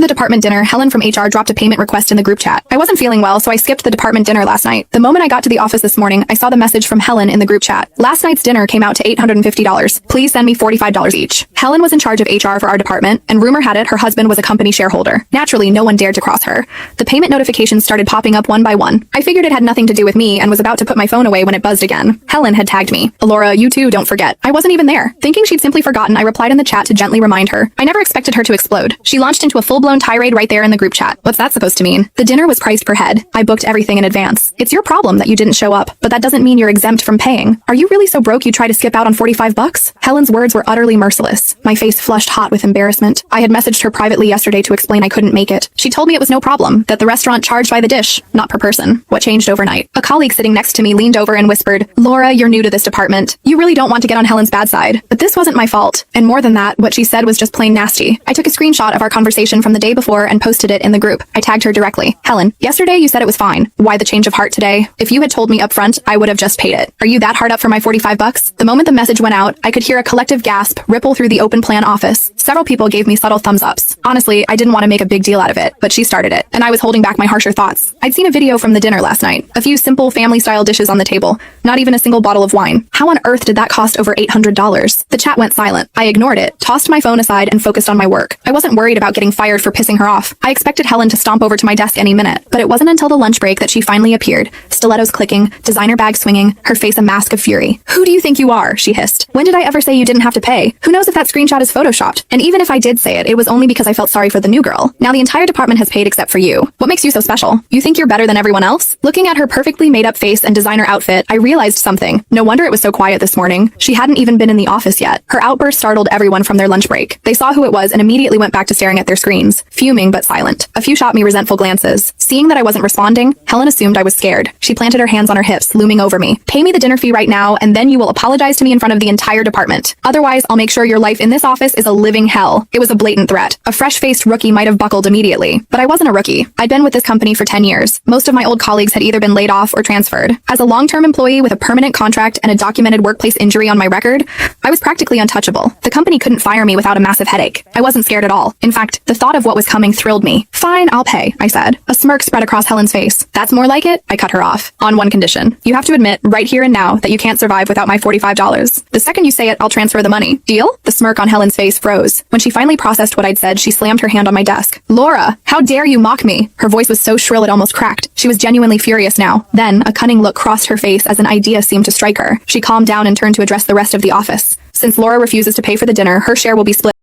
the department dinner, Helen from HR dropped a payment request in the group chat. I wasn't feeling well, so I skipped the department dinner last night. The moment I got to the office this morning, I saw the message from Helen in the group chat. Last night's dinner came out to $850. Please send me $45 each. Helen was in charge of HR for our department, and rumor had it her husband was a company shareholder. Naturally, no one dared to cross her. The payment notifications started popping up one by one. I figured it had nothing to do with me and was about to put my phone away when it buzzed again. Helen had tagged me. Laura, you too, don't forget. I wasn't even there. Thinking she'd simply forgotten, I replied in the chat to gently remind her. I never expected her to explode. She launched into a full-blown tirade right there in the group chat. What's that supposed to mean? The dinner was priced per head. I booked everything in advance. It's your problem that you didn't show up, but that doesn't mean you're exempt from paying. Are you really so broke you try to skip out on $45? Helen's words were utterly merciless. My face flushed hot with embarrassment. I had messaged her privately yesterday to explain I couldn't make it. She told me it was no problem, that the restaurant charged by the dish, not per person. What changed overnight? A colleague sitting next to me leaned over and whispered, Laura, you're new to this department. You really don't want to get on Helen's bad side. But this wasn't my fault. And more than that, what she said was just plain nasty. I took a screenshot of our conversation from the day before and posted it in the group. I tagged her directly. Helen, yesterday you said it was fine. Why the change of heart today? If you had told me up front, I would have just paid it. Are you that hard up for my $45? The moment the message went out, I could hear a collective gasp ripple through the open plan office. Several people gave me subtle thumbs ups. Honestly, I didn't want to make a big deal out of it, but she started it, and I was holding back my harsher thoughts. I'd seen a video from the dinner last night. A few simple family-style dishes on the table. Not even a single bottle of wine. How on earth did that cost over $800? The chat went silent. I ignored it, tossed my phone aside, and focused on my work. I wasn't worried about getting fired for pissing her off. I expected Helen to stomp over to my desk any minute, but it wasn't until the lunch break that she finally appeared. Stilettos clicking, designer bag swinging, her face a mask of fury. Who do you think you are? She hissed. When did I ever say you didn't have to pay? Who knows if that screenshot is photoshopped? And even if I did say it, it was only because I felt sorry for the new girl. Now the entire department has paid except for you. What makes you so special? You think you're better than everyone else? Looking at her perfectly made up face and designer outfit, I realized something. No wonder it was so quiet this morning. She hadn't even been in the office yet. Her outburst startled everyone from their lunch break. They saw who it was and immediately went back to staring at their screens, fuming but silent. A few shot me resentful glances. Seeing that I wasn't responding, Helen assumed I was scared. She planted her hands on her hips, looming over me. Pay me the dinner fee right now, and then you will apologize to me in front of the entire department. Otherwise, I'll make sure your life in this office is a living hell. It was a blatant threat. A fresh-faced rookie might have buckled immediately, but I wasn't a rookie. I'd been with this company for 10 years. Most of my old colleagues had either been laid off or transferred. As a long-term employee with a permanent contract and a documented workplace injury on my record, I was practically untouchable. The company couldn't fire me without a massive headache. I wasn't scared at all. In fact, the thought of what was coming thrilled me. Fine, I'll pay, I said. A smirk spread across Helen's face. That's more like it? I cut her off. On one condition. You have to admit, right here and now, that you can't survive without my $45. The second you say it, I'll transfer the money. Deal? The smirk on Helen's face froze. When she finally processed what I'd said, she slammed her hand on my desk. Laura, how dare you mock me? Her voice was so shrill it almost cracked. She was genuinely furious now. Then, a cunning look crossed her face as an idea seemed to strike her. She calmed down and turned to address the rest of the office. Since Laura refuses to pay for the dinner, her share will be split.